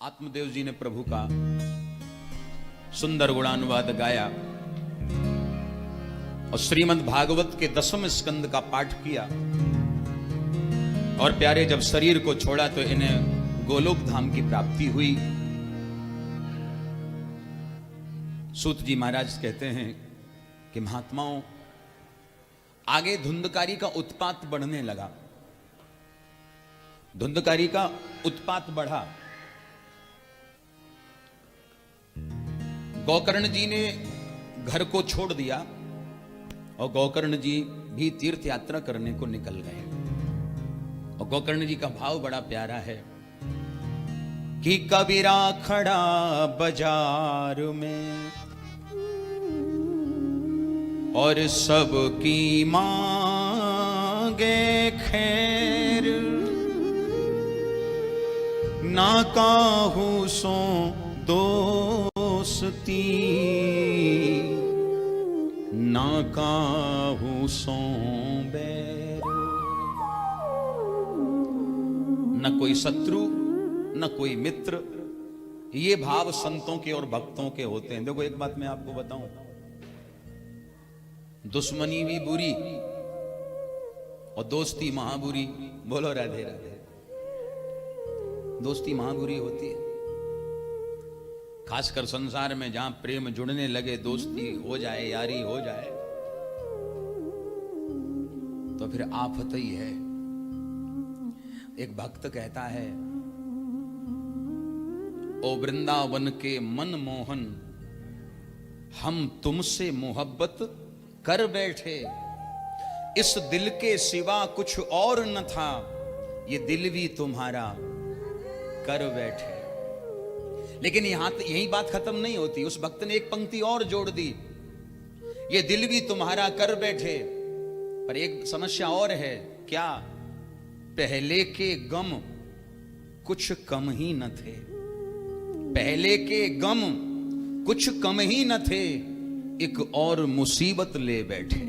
आत्मदेव जी ने प्रभु का सुंदर गुणानुवाद गाया और श्रीमद् भागवत के 10वें स्कंद का पाठ किया। और प्यारे जब शरीर को छोड़ा तो इन्हें गोलोक धाम की प्राप्ति हुई। सूत जी महाराज कहते हैं कि महात्माओं, आगे धुंधकारी का उत्पात बढ़ने लगा। धुंधकारी का उत्पात बढ़ा। गोकर्ण जी ने घर को छोड़ दिया और गोकर्ण जी भी तीर्थ यात्रा करने को निकल गए। और गोकर्ण जी का भाव बड़ा प्यारा है कि कबीरा खड़ा बाजार में और सबकी मांगे खैर, ना काहू सो दोस्ती, ना काहू सो बैर। न कोई शत्रु न कोई मित्र, ये भाव संतों के और भक्तों के होते हैं। देखो एक बात मैं आपको बताऊं, दुश्मनी भी बुरी और दोस्ती महाबुरी। बोलो राधे राधे। दोस्ती महाबुरी होती है, खासकर संसार में जहां प्रेम जुड़ने लगे, दोस्ती हो जाए, यारी हो जाए, तो फिर आफत ही है। एक भक्त कहता है, ओ वृंदावन के मन मोहन, हम तुमसे मोहब्बत कर बैठे, इस दिल के सिवा कुछ और न था, ये दिल भी तुम्हारा कर बैठे। लेकिन यही बात खत्म नहीं होती। उस भक्त ने एक पंक्ति और जोड़ दी, ये दिल भी तुम्हारा कर बैठे। पर एक समस्या और है। क्या? पहले के गम कुछ कम ही न थे। पहले के गम कुछ कम ही न थे, एक और मुसीबत ले बैठे।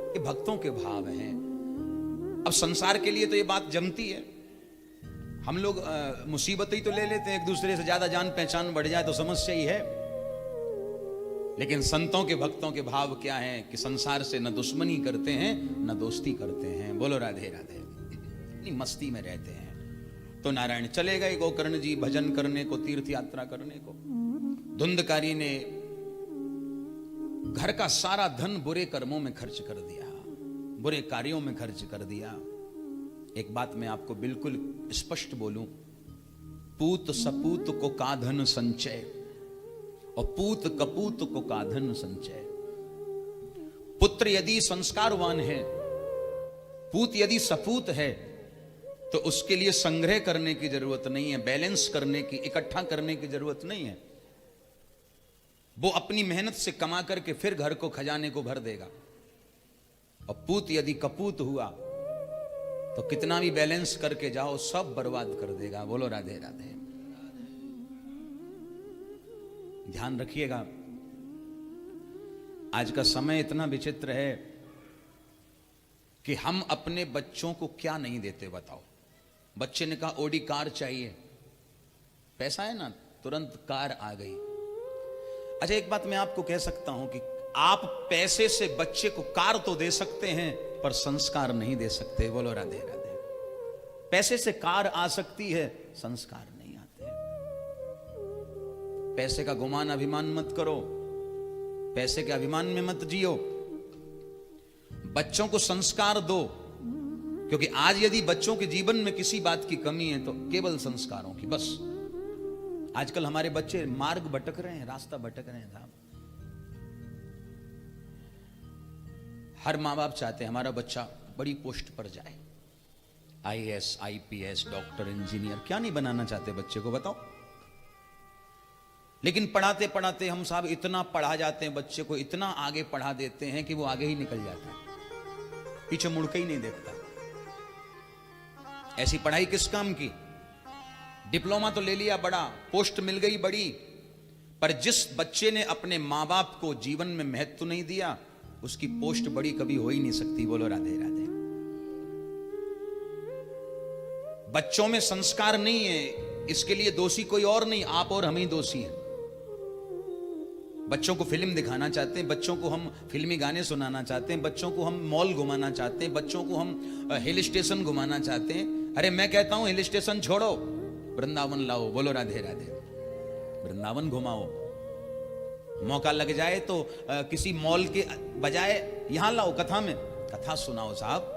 ये भक्तों के भाव हैं। अब संसार के लिए तो ये बात जमती है। हम लोग मुसीबत ही तो ले लेते हैं, एक दूसरे से ज्यादा जान पहचान बढ़ जाए तो समस्या ही है। लेकिन संतों के भक्तों के भाव क्या है कि संसार से न दुश्मनी करते हैं न दोस्ती करते हैं। बोलो राधे राधे। इतनी मस्ती में रहते हैं। तो नारायण चले गए गोकर्ण जी भजन करने को, तीर्थ यात्रा करने को। धुंधकारी ने घर का सारा धन बुरे कर्मों में खर्च कर दिया, बुरे कार्यों में खर्च कर दिया। एक बात मैं आपको बिल्कुल स्पष्ट बोलूं, पूत सपूत को का धन संचय और पूत कपूत को का धन संचय। पुत्र यदि संस्कारवान है, पूत यदि सपूत है, तो उसके लिए संग्रह करने की जरूरत नहीं है, बैलेंस करने की, इकट्ठा करने की जरूरत नहीं है। वो अपनी मेहनत से कमा करके फिर घर को खजाने को भर देगा। और पूत यदि कपूत हुआ तो कितना भी बैलेंस करके जाओ, सब बर्बाद कर देगा। बोलो राधे राधे। ध्यान रखिएगा, आज का समय इतना विचित्र है कि हम अपने बच्चों को क्या नहीं देते बताओ। बच्चे ने कहा ओडी कार चाहिए, पैसा है ना, तुरंत कार आ गई। अच्छा एक बात मैं आपको कह सकता हूं कि आप पैसे से बच्चे को कार तो दे सकते हैं, पर संस्कार नहीं दे सकते। बोलो राधे राधे। पैसे से कार आ सकती है, संस्कार नहीं आते। पैसे का गुमान अभिमान मत करो, पैसे के अभिमान में मत जियो। बच्चों को संस्कार दो, क्योंकि आज यदि बच्चों के जीवन में किसी बात की कमी है तो केवल संस्कारों की। बस आजकल हमारे बच्चे मार्ग भटक रहे हैं, रास्ता भटक रहे हैं साहब। हर माँ बाप चाहते हैं हमारा बच्चा बड़ी पोस्ट पर जाए, IAS, IPS, डॉक्टर, इंजीनियर। क्या नहीं बनाना चाहते बच्चे को बताओ। लेकिन पढ़ाते पढ़ाते हम साहब इतना पढ़ा जाते हैं बच्चे को, इतना आगे पढ़ा देते हैं कि वो आगे ही निकल जाता है, पीछे मुड़ के ही नहीं देखता। ऐसी पढ़ाई किस काम की? डिप्लोमा तो ले लिया बड़ा, पोस्ट मिल गई बड़ी, पर जिस बच्चे ने अपने माँ बाप को जीवन में महत्व नहीं दिया, उसकी पोस्ट बड़ी कभी हो ही नहीं सकती। बोलो राधे राधे। बच्चों में संस्कार नहीं है, इसके लिए दोषी कोई और नहीं, आप और हम ही दोषी हैं। बच्चों को फिल्म दिखाना चाहते हैं, बच्चों को हम फिल्मी गाने सुनाना चाहते हैं, बच्चों को हम मॉल घुमाना चाहते हैं, बच्चों को हम हिल स्टेशन घुमाना चाहते हैं। अरे मैं कहता हूं हिल स्टेशन छोड़ो, वृंदावन लाओ। बोलो राधे राधे। वृंदावन घुमाओ, मौका लग जाए तो किसी मॉल के बजाय यहां लाओ, कथा में कथा सुनाओ साहब।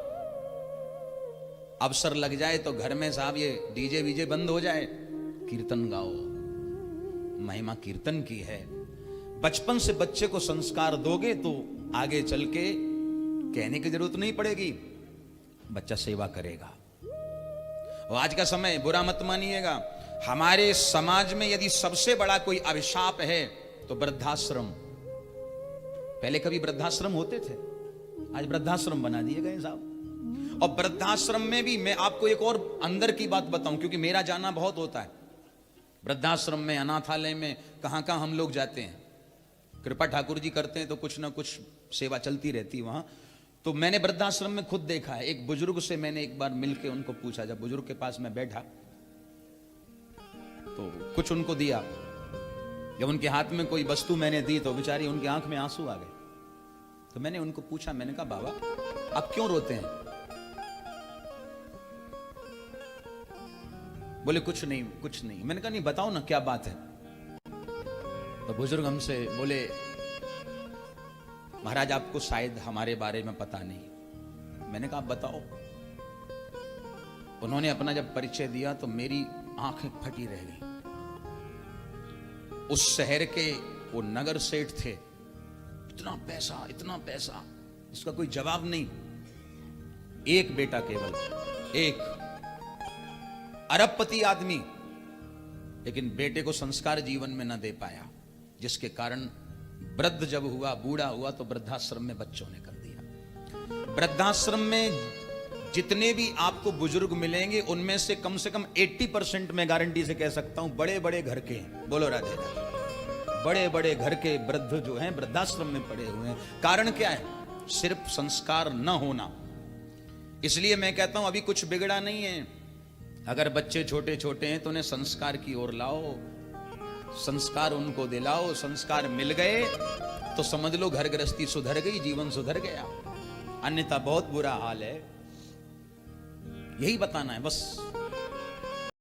अवसर लग जाए तो घर में साहब ये डीजे वीजे बंद हो जाए, कीर्तन गाओ। महिमा कीर्तन की है। बचपन से बच्चे को संस्कार दोगे तो आगे चल के कहने की जरूरत नहीं पड़ेगी, बच्चा सेवा करेगा। और आज का समय बुरा मत मानिएगा, हमारे समाज में यदि सबसे बड़ा कोई अभिशाप है तो वृद्धाश्रम। पहले कभी वृद्धाश्रम होते थे, आज वृद्धाश्रम बना दिए गए साहब। और वृद्धाश्रम में भी मैं आपको एक और अंदर की बात बताऊं, क्योंकि मेरा जाना बहुत होता है वृद्धाश्रम में, अनाथालय में, कहां कहां हम लोग जाते हैं। कृपा ठाकुर जी करते हैं तो कुछ ना कुछ सेवा चलती रहती है वहां। तो मैंने वृद्धाश्रम में खुद देखा है। एक बुजुर्ग से मैंने एक बार मिलके उनको पूछा, जब बुजुर्ग के पास मैं बैठा तो कुछ उनको दिया। जब उनके हाथ में कोई वस्तु मैंने दी तो बेचारी उनकी आंख में आंसू आ गए। तो मैंने उनको पूछा, मैंने कहा बाबा आप क्यों रोते हैं? बोले कुछ नहीं कुछ नहीं। मैंने कहा नहीं बताओ ना क्या बात है। तो बुजुर्ग हमसे बोले, महाराज आपको शायद हमारे बारे में पता नहीं। मैंने कहा आप बताओ। उन्होंने अपना जब परिचय दिया तो मेरी आंखें फटी रह गई। उस शहर के वो नगर सेठ थे, इतना पैसा, इसका कोई जवाब नहीं। एक बेटा केवल, एक अरबपति आदमी, लेकिन बेटे को संस्कार जीवन में न दे पाया, जिसके कारण वृद्ध जब हुआ, बूढ़ा हुआ तो वृद्धाश्रम में बच्चों ने कर दिया। वृद्धाश्रम में जितने भी आपको बुजुर्ग मिलेंगे उनमें से कम 80% मैं गारंटी से कह सकता हूं बड़े बड़े घर के हैं। बोलो राधे राधे। बड़े बड़े घर के वृद्ध जो हैं वृद्धाश्रम में पड़े हुए हैं। कारण क्या है? सिर्फ संस्कार न होना। इसलिए मैं कहता हूं अभी कुछ बिगड़ा नहीं है। अगर बच्चे छोटे छोटे हैं तो उन्हें संस्कार की ओर लाओ, संस्कार उनको दिलाओ। संस्कार मिल गए तो समझ लो घर गृहस्थी सुधर गई, जीवन सुधर गया। अन्यथा बहुत बुरा हाल है। यही बताना है बस।